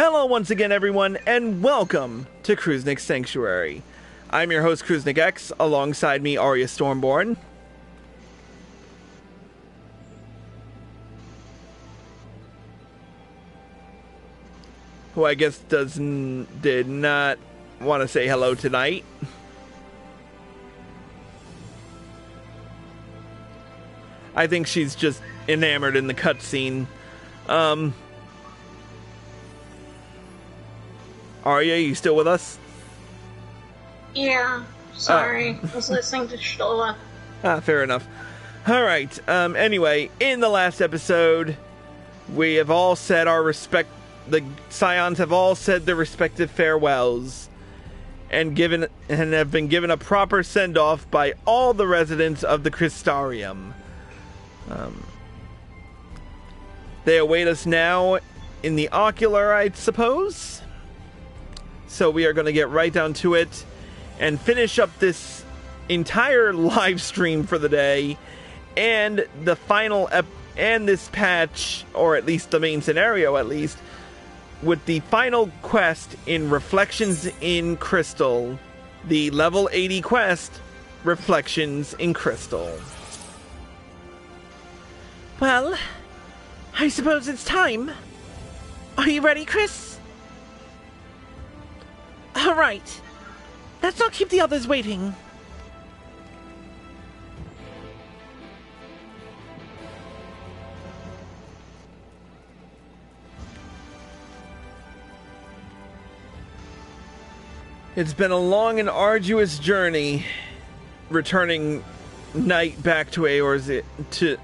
Hello once again, everyone, and welcome to Kruznik's Sanctuary. I'm your host, Kruznik X. Alongside me, Arya Stormborn. Who I guess did not want to say hello tonight. I think she's just enamored in the cutscene. Arya, you still with us? Yeah, sorry. I was listening to Stola. Fair enough. Alright, anyway, in the last episode, we have all said the Scions have all said their respective farewells, and have been given a proper send-off by all the residents of the Crystarium. They await us now in the Ocular, I suppose? So we are going to get right down to it and finish up this entire live stream for the day and the final and this patch, or at least the main scenario at least, with the final quest in Reflections in Crystal, the level 80 quest, Reflections in Crystal. Well, I suppose it's time. Are you ready, Chris? All right. Let's not keep the others waiting. It's been a long and arduous journey returning Knight back to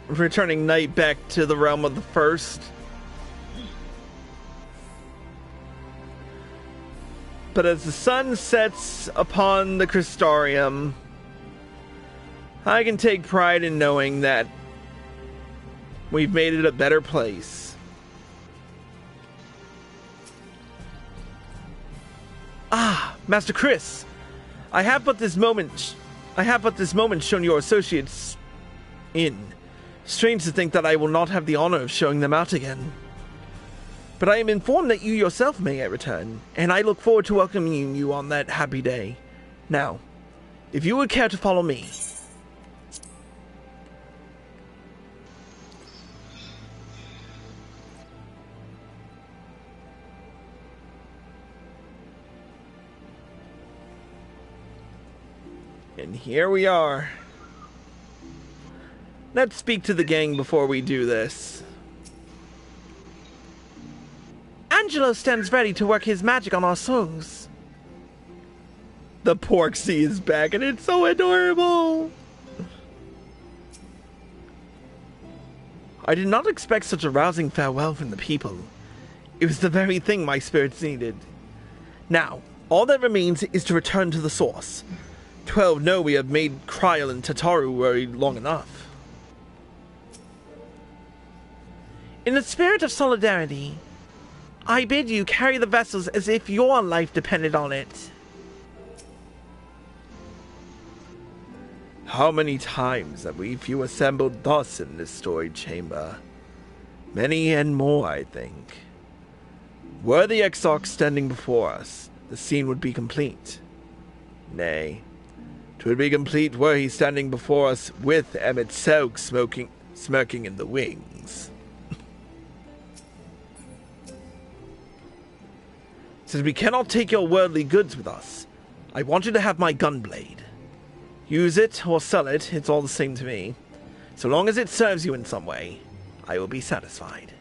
returning Knight back to the realm of the First. But as the sun sets upon the Crystarium, I can take pride in knowing that we've made it a better place. Ah, Master Chris, I have but this moment shown your associates in. Strange to think that I will not have the honor of showing them out again. But I am informed that you yourself may yet return, and I look forward to welcoming you on that happy day. Now, if you would care to follow me. And here we are. Let's speak to the gang before we do this. Angelo stands ready to work his magic on our souls. The Porksy is back, and it's so adorable. I did not expect such a rousing farewell from the people. It was the very thing my spirits needed. Now, all that remains is to return to the source. 12 know we have made Kryl and Tataru worry long enough. In the spirit of solidarity, I bid you carry the vessels as if your life depended on it. How many times have we few assembled thus in this storied chamber? Many and more, I think. Were the Exarch standing before us, the scene would be complete. Nay, 'twould be complete were he standing before us with Emmett Selk smirking in the wings. Since we cannot take your worldly goods with us, I want you to have my gunblade. Use it or sell it, it's all the same to me. So long as it serves you in some way, I will be satisfied.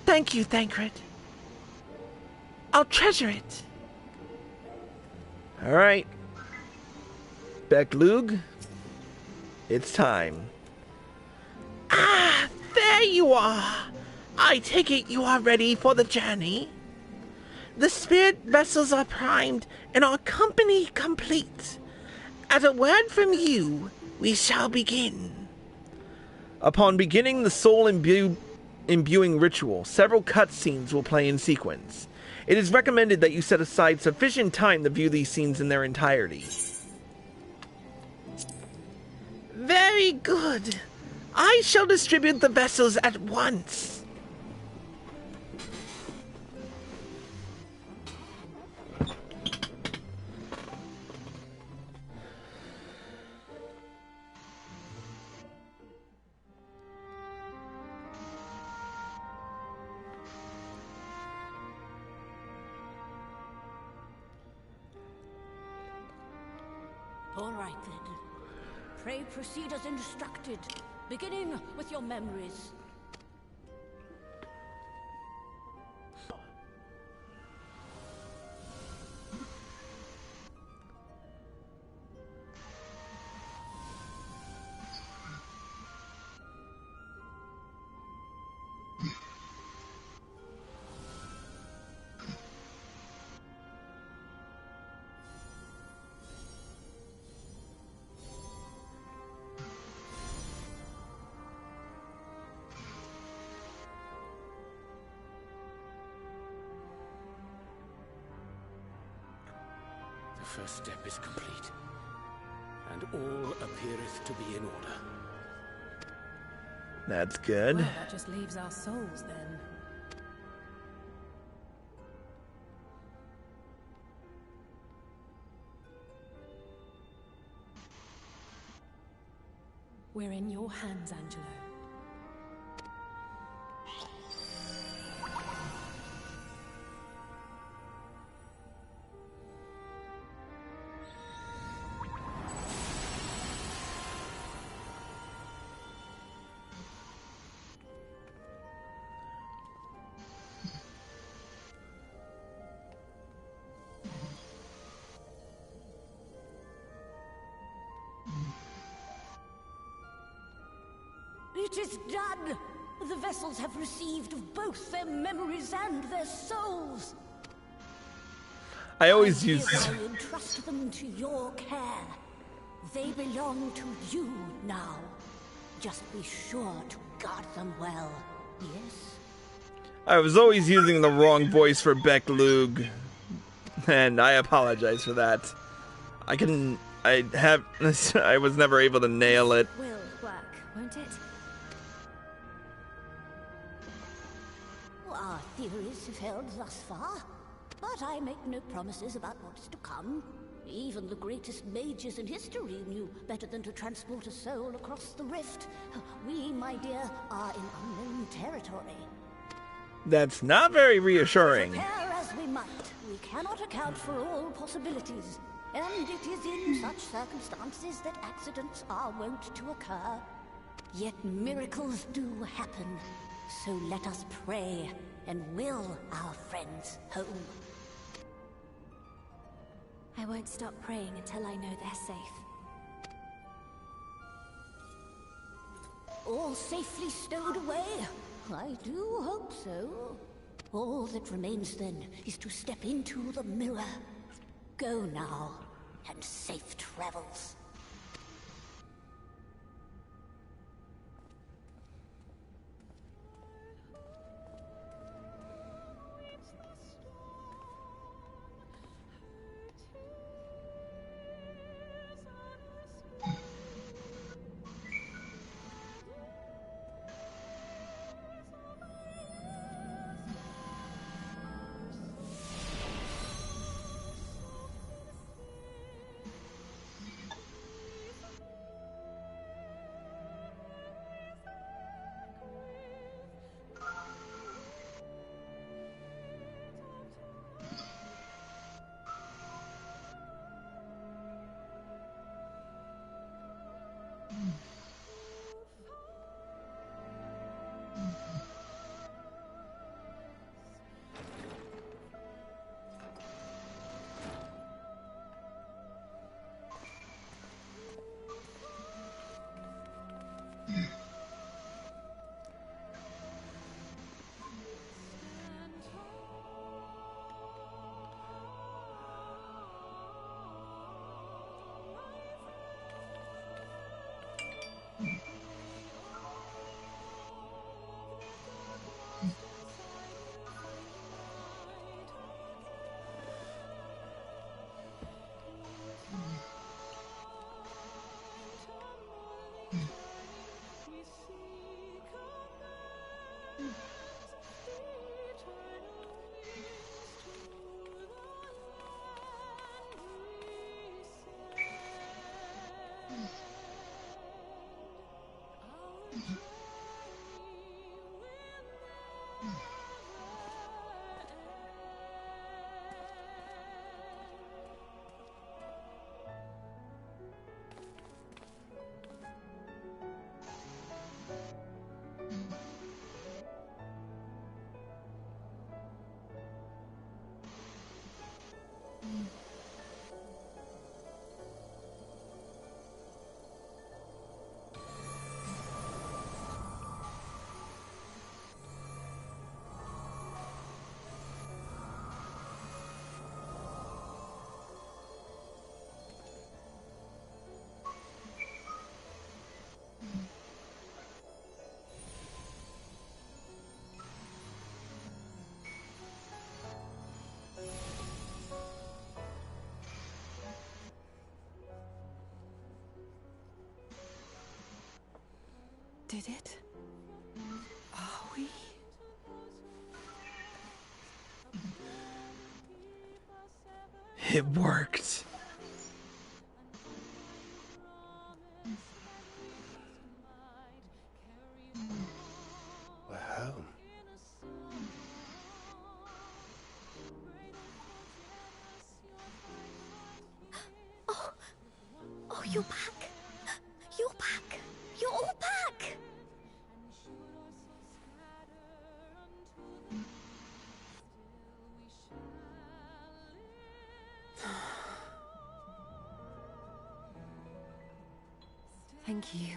Thank you, Thancred. I'll treasure it. Alright. Becklug, it's time. Ah, there you are. I take it you are ready for the journey. The spirit vessels are primed and our company complete. At a word from you, we shall begin. Upon beginning the soul imbuing ritual, several cutscenes will play in sequence. It is recommended that you set aside sufficient time to view these scenes in their entirety. Very good. I shall distribute the vessels at once. All right then. Pray proceed as instructed, beginning with your memories. The first step is complete, and all appeareth to be in order. That's good. Well, that just leaves our souls then. We're in your hands, Angelo. It is done! The vessels have received both their memories and their souls. I always use... I entrust them to your care. They belong to you now. Just be sure to guard them well, yes? I was always using the wrong voice for Beck Lug, and I apologize for that. I was never able to nail it. Will work, won't it? Our theories have held thus far, but I make no promises about what's to come. Even the greatest mages in history knew better than to transport a soul across the rift. We, my dear, are in unknown territory. That's not very reassuring. Prepare as we might, we cannot account for all possibilities. And it is in such circumstances that accidents are wont to occur. Yet miracles do happen. So let us pray and will our friends home. I won't stop praying until I know they're safe. All safely stowed away? I do hope so. All that remains then is to step into the mirror. Go now, and safe travels. did it? Are we? It worked. We're home. Oh, you're back. You're back. You're all back. Thank you.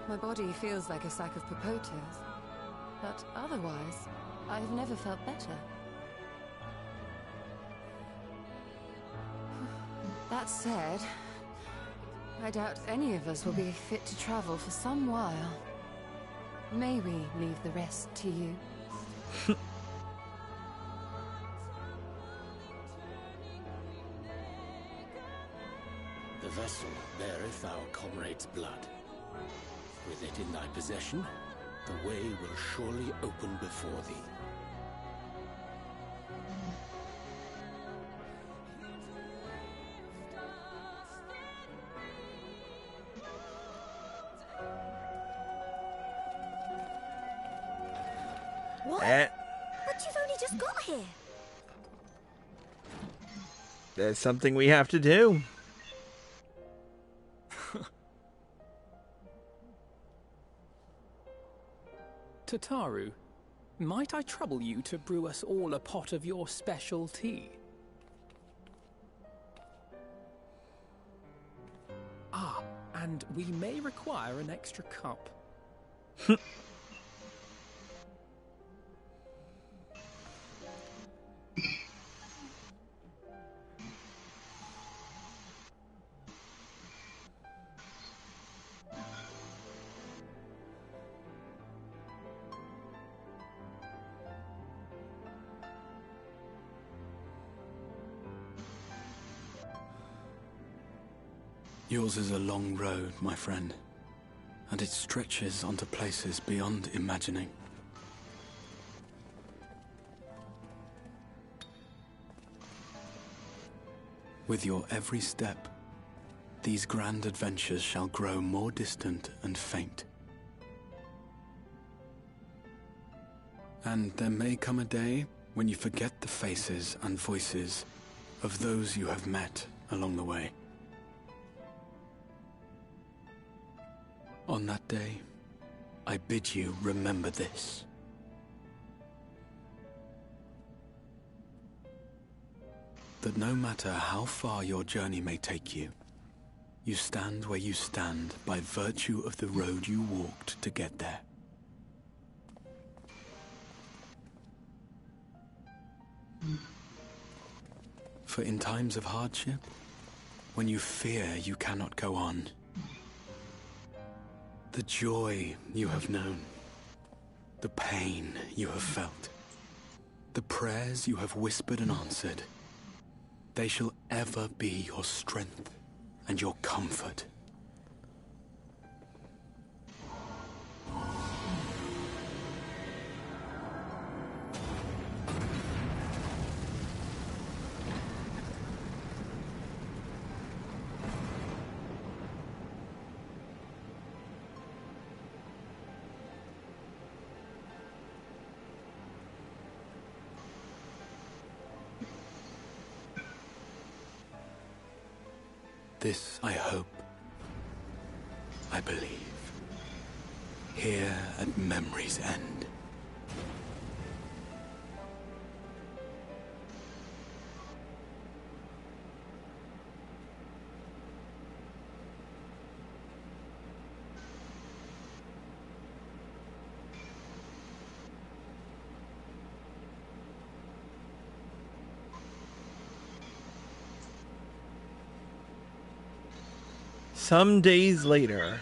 My body feels like a sack of potatoes, but otherwise, I've never felt better. That said, I doubt any of us will be fit to travel for some while. May we leave the rest to you? The vessel beareth our comrade's blood. With it in thy possession, the way will surely open before thee. What? But you've only just got here. There's something we have to do. Tataru, might I trouble you to brew us all a pot of your special tea? Ah, and we may require an extra cup. Yours is a long road, my friend, and it stretches onto places beyond imagining. With your every step, these grand adventures shall grow more distant and faint. And there may come a day when you forget the faces and voices of those you have met along the way. On that day, I bid you remember this. That no matter how far your journey may take you, you stand where you stand by virtue of the road you walked to get there. For in times of hardship, when you fear you cannot go on, the joy you have known, the pain you have felt, the prayers you have whispered and answered, they shall ever be your strength and your comfort. This I hope, I believe, here at memory's end. Some days later.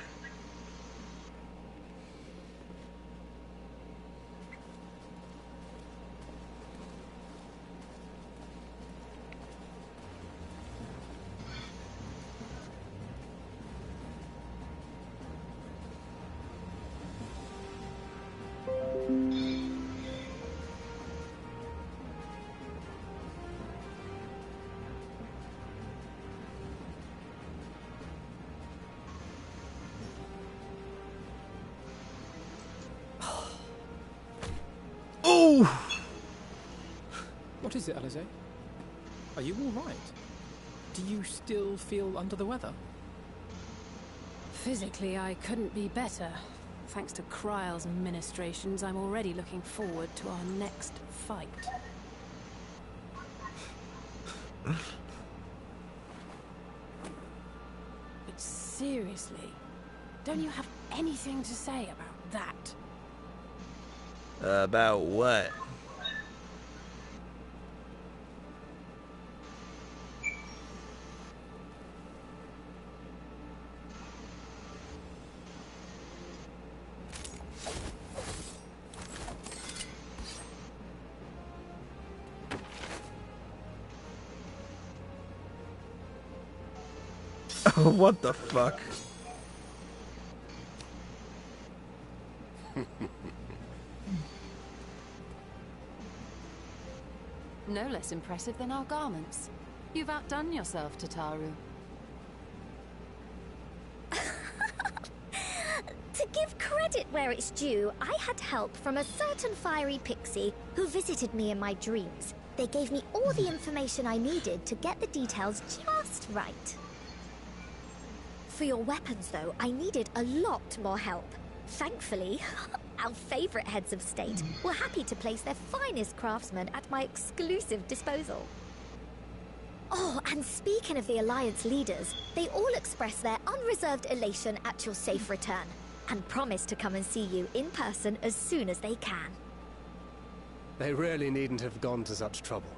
Ooh. What is it, Alize? Are you all right? Do you still feel under the weather? Physically, I couldn't be better. Thanks to Kryle's ministrations, I'm already looking forward to our next fight. But seriously, don't you have anything to say about that? About what? What the fuck? No less impressive than our garments. You've outdone yourself, Tataru. To give credit where it's due, I had help from a certain fiery pixie who visited me in my dreams. They gave me all the information I needed to get the details just right. For your weapons, though, I needed a lot more help. Thankfully, our favorite heads of state were happy to place their finest craftsmen at my exclusive disposal. Oh, and speaking of the Alliance leaders, they all expressed their unreserved elation at your safe return, and promised to come and see you in person as soon as they can. They really needn't have gone to such trouble.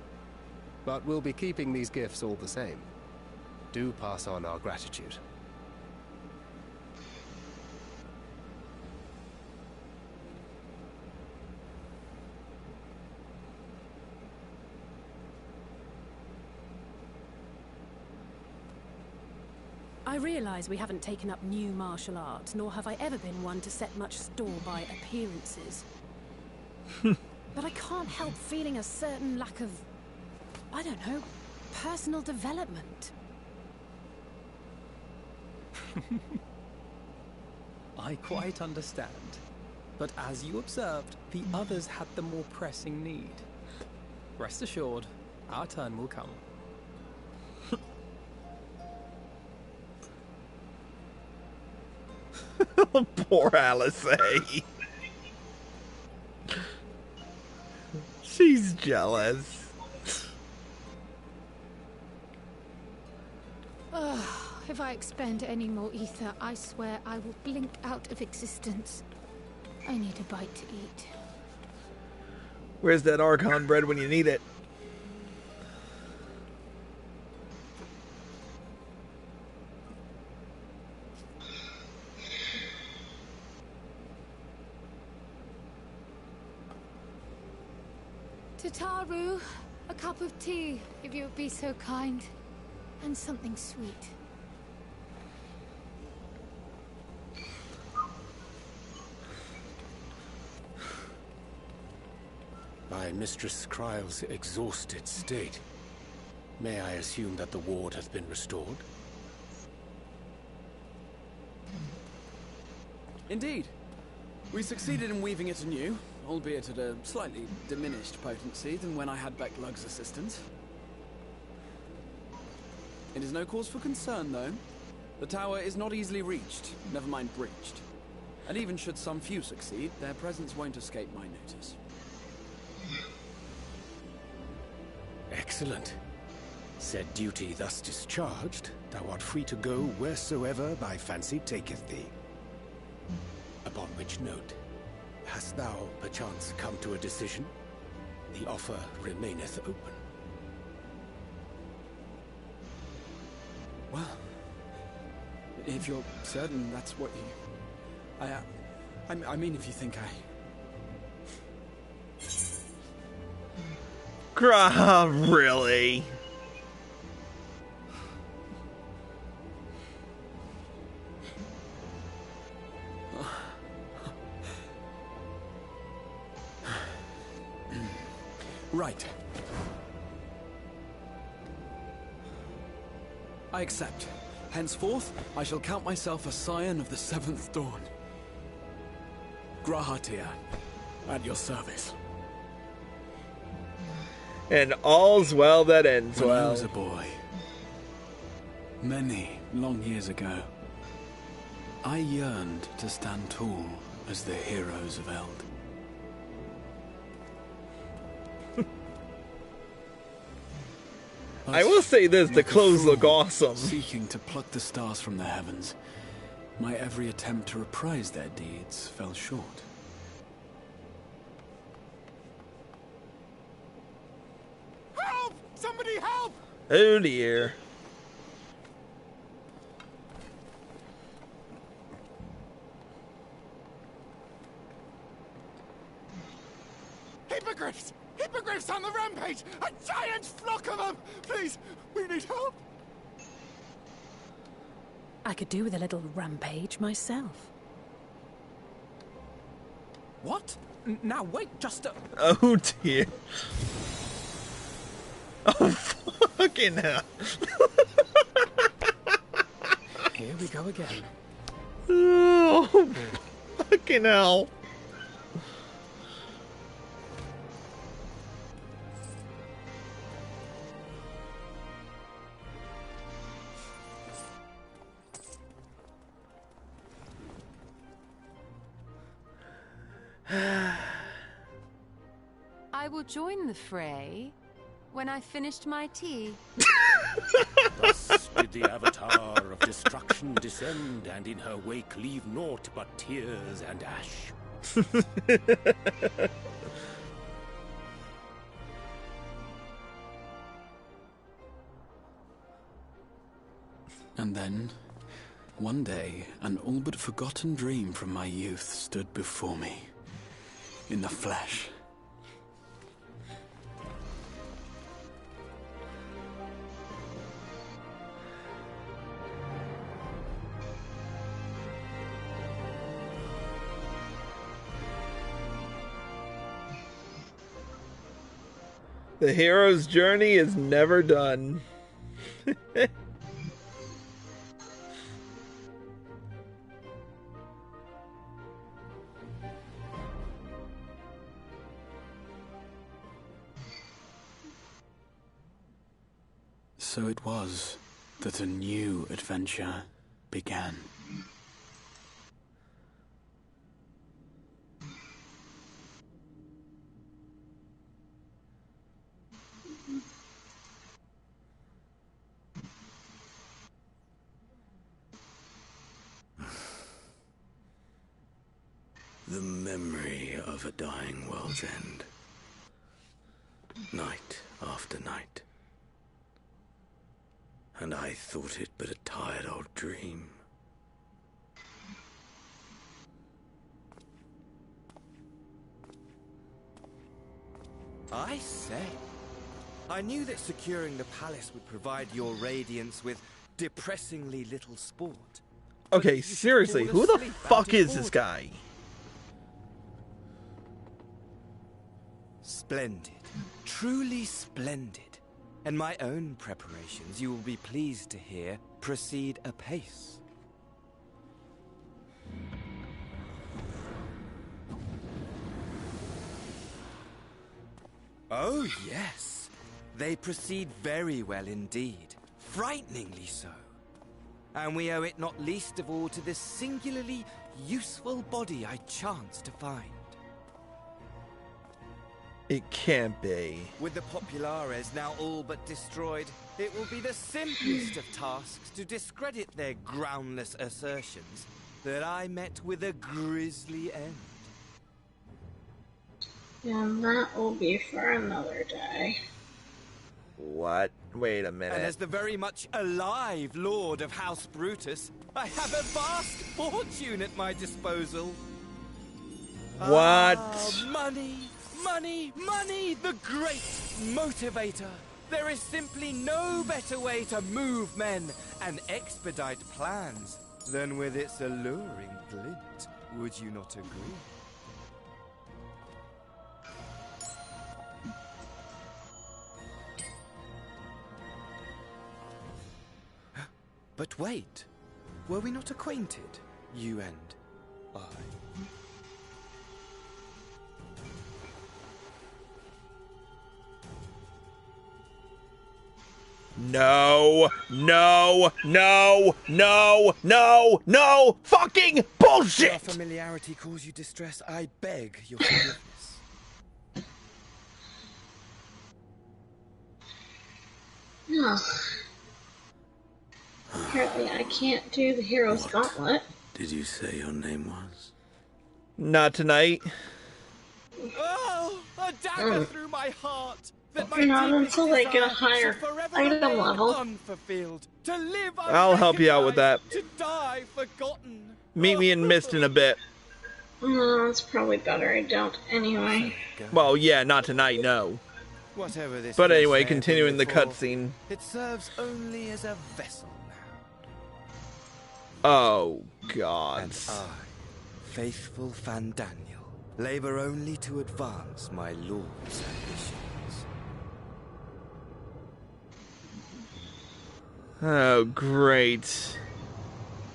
But we'll be keeping these gifts all the same. Do pass on our gratitude. I realise we haven't taken up new martial arts, nor have I ever been one to set much store by appearances. But I can't help feeling a certain lack of, I don't know, personal development. I quite understand. But as you observed, the others had the more pressing need. Rest assured, our turn will come. Poor Alice. She's jealous. If I expend any more ether, I swear I will blink out of existence. I need a bite to eat. Where's that Archon bread when you need it? Tataru, a cup of tea, if you would be so kind. And something sweet. By Mistress Kryle's exhausted state, may I assume that the ward has been restored? Indeed. We succeeded in weaving it anew, albeit at a slightly diminished potency than when I had Becklug's assistance. It is no cause for concern, though. The tower is not easily reached, never mind breached. And even should some few succeed, their presence won't escape my notice. Excellent. Said duty thus discharged, thou art free to go wheresoever thy fancy taketh thee. Upon which note, hast thou perchance come to a decision? The offer remaineth open. Well, if you're certain that's what you... I mean, if you think Really? Right. I accept. Henceforth, I shall count myself a scion of the Seventh Dawn. Grahatia, at your service. And all's well that ends When well. I was a boy, many long years ago, I yearned to stand tall as the heroes of Eld. I will say this, the Like a clothes look fool awesome. Seeking to pluck the stars from the heavens, my every attempt to reprise their deeds fell short. Help! Somebody help! Oh dear. Hippogriffs! Hippogriffs on the rampage! A giant flock of them! Please, we need help! I could do with a little rampage myself. What? Now wait, just a... Oh dear. Oh fucking hell. Here we go again. Oh fucking hell. I will join the fray when I finished my tea. Thus did the Avatar of Destruction descend, and in her wake leave naught but tears and ash. And then, one day, an all but forgotten dream from my youth stood before me, in the flesh. The hero's journey is never done. So it was that a new adventure began. The memory of a dying world's end. Night after night. And I thought it but a tired old dream. I say, I knew that securing the palace would provide your Radiance with depressingly little sport. Okay, seriously, who the fuck is this guy? Splendid. Truly splendid. And my own preparations, you will be pleased to hear, proceed apace. Oh, yes. They proceed very well indeed. Frighteningly so. And we owe it not least of all to this singularly useful body I chanced to find. It can't be. With the Populares now all but destroyed, it will be the simplest of tasks to discredit their groundless assertions that I met with a grisly end. And that will be for another day. What? Wait a minute. And as the very much alive Lord of House Brutus, I have a vast fortune at my disposal. What? Money! Money! Money! The great motivator! There is simply no better way to move men and expedite plans than with its alluring glint. Would you not agree? But wait, were we not acquainted, you and I? No, no, no, no, no, no, fucking bullshit! If our familiarity cause you distress, I beg your forgiveness. No. Apparently I can't do the Hero's Gauntlet. Did you say your name was? Not tonight. Oh, a dagger through my heart! Not until they get a higher item level. Unfulfilled, to live I'll help you out with that. to die forgotten. Meet me in Mist in a bit. No, it's probably better I don't anyway. Well, yeah, not tonight, no. Whatever this But was anyway, said continuing the before, cutscene. It serves only as a vessel Oh, God. And I, faithful Fandaniel, labor only to advance my lord's ambitions. Oh, great.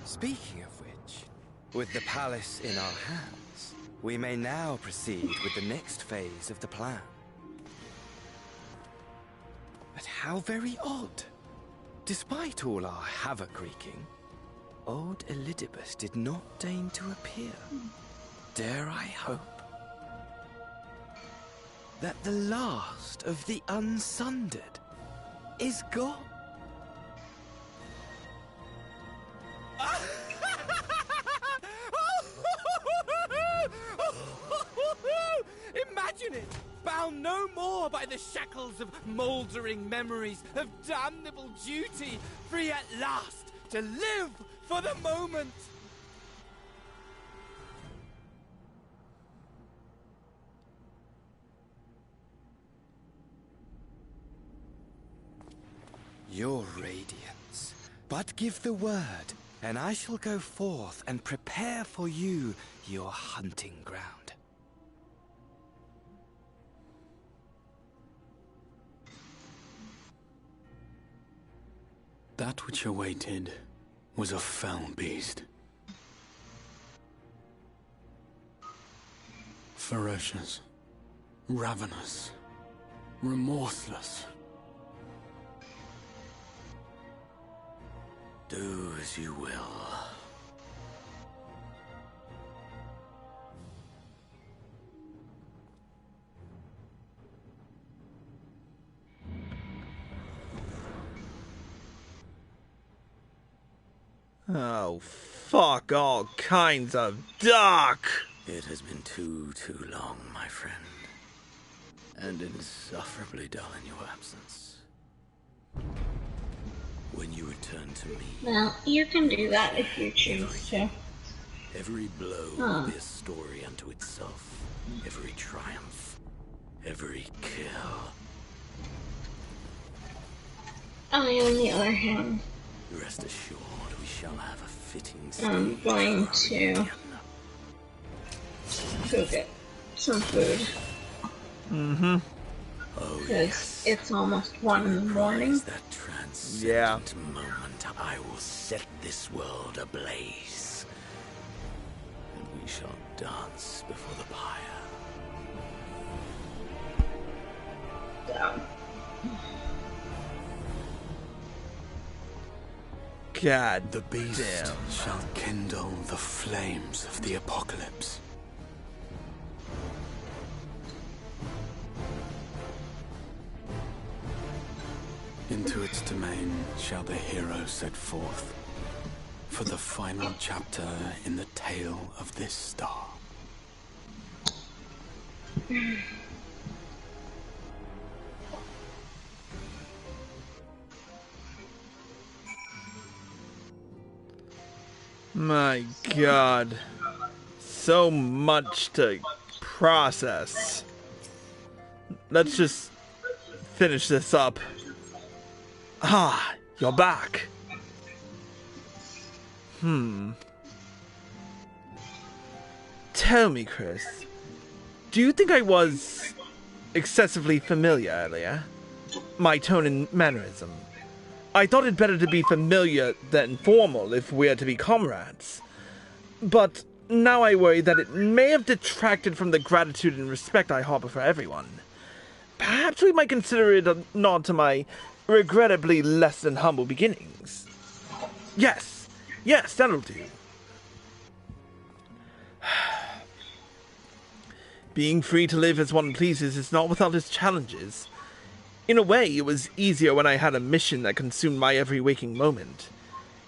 Speaking of which, with the palace in our hands, we may now proceed with the next phase of the plan. But how very odd. Despite all our havoc-wreaking, old Elidibus did not deign to appear. Dare I hope that the last of the unsundered is gone? Imagine it! Bound no more by the shackles of mouldering memories of damnable duty, free at last to live for the moment! Your radiance. But give the word, and I shall go forth and prepare for you your hunting ground. That which awaited was a fell beast. Ferocious, ravenous, remorseless. Do as you will. Oh, fuck all kinds of duck! It has been too long, my friend. And insufferably dull in your absence. When you return to me... Well, you can do that if you choose to. Every blow will be a story unto itself. Every triumph. Every kill. I, on the other hand, Rest assured, we shall have a fitting I'm going to go get some food. Mm-hmm. Oh, because it's almost 1 in the morning. Yeah. Moment, I will set this world ablaze. And we shall dance before the pyre. Down. God, the beast shall kindle the flames of the apocalypse. Into its domain shall the hero set forth for the final chapter in the tale of this star. My God. So much to process. Let's just finish this up. Ah, you're back. Tell me, Chris. Do you think I was excessively familiar earlier? My tone and mannerism. I thought it better to be familiar than formal if we're to be comrades. But now I worry that it may have detracted from the gratitude and respect I harbor for everyone. Perhaps we might consider it a nod to my regrettably less than humble beginnings. Yes, that'll do. Being free to live as one pleases is not without its challenges. In a way, it was easier when I had a mission that consumed my every waking moment.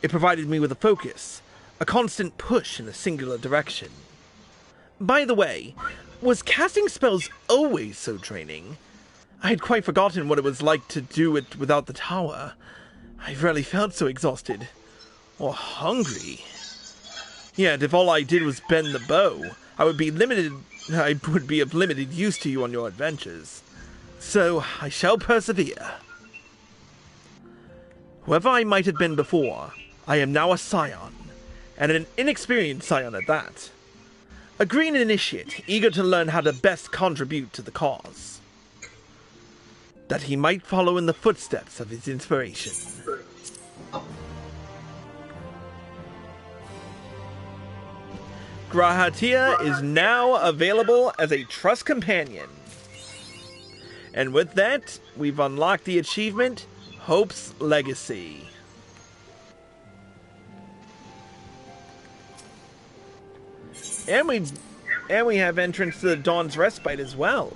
It provided me with a focus, a constant push in a singular direction. By the way, was casting spells always so draining? I had quite forgotten what it was like to do it without the tower. I rarely felt so exhausted. Or hungry. Yet, if all I did was bend the bow, I would be of limited use to you on your adventures. So, I shall persevere. Whoever I might have been before, I am now a scion, and an inexperienced scion at that. A green initiate, eager to learn how to best contribute to the cause. That he might follow in the footsteps of his inspiration. Grahatia is now available as a trust companion. And with that, we've unlocked the achievement, Hope's Legacy. And we have entrance to the Dawn's Respite as well.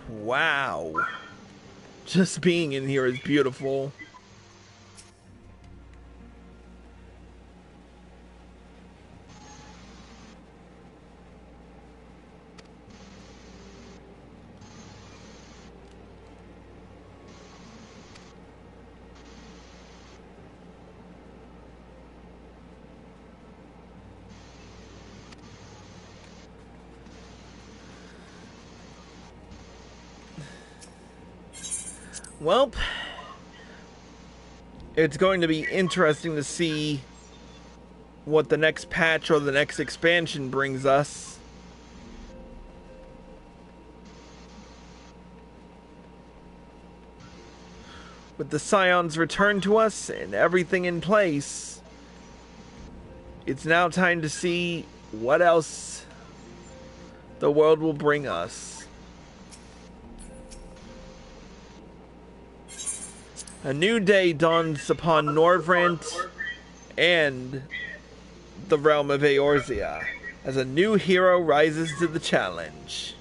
Wow. Just being in here is beautiful. Well, it's going to be interesting to see what the next patch or the next expansion brings us. With the Scions returned to us and everything in place, it's now time to see what else the world will bring us. A new day dawns upon Norvrandt and the realm of Eorzea, as a new hero rises to the challenge.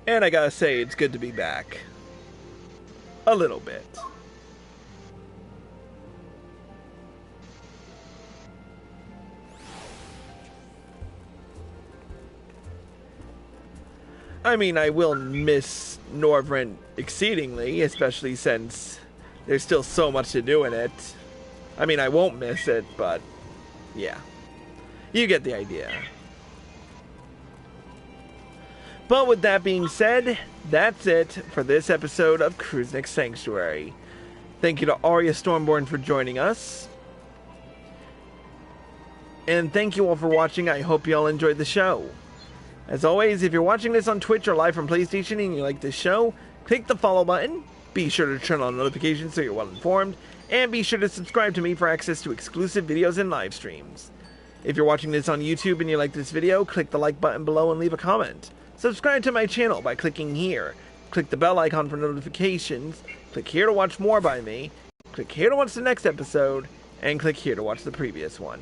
And I gotta say, it's good to be back. A little bit. I mean, I will miss Norvrandt exceedingly, especially since there's still so much to do in it. I mean, I won't miss it, but yeah. You get the idea. But with that being said, that's it for this episode of Krusznik's Sanctuary. Thank you to Arya Stormborn for joining us. And thank you all for watching. I hope you all enjoyed the show. As always, if you're watching this on Twitch or live from PlayStation and you like this show, click the follow button, be sure to turn on notifications so you're well informed, and be sure to subscribe to me for access to exclusive videos and live streams. If you're watching this on YouTube and you like this video, click the like button below and leave a comment. Subscribe to my channel by clicking here. Click the bell icon for notifications, click here to watch more by me, click here to watch the next episode, and click here to watch the previous one.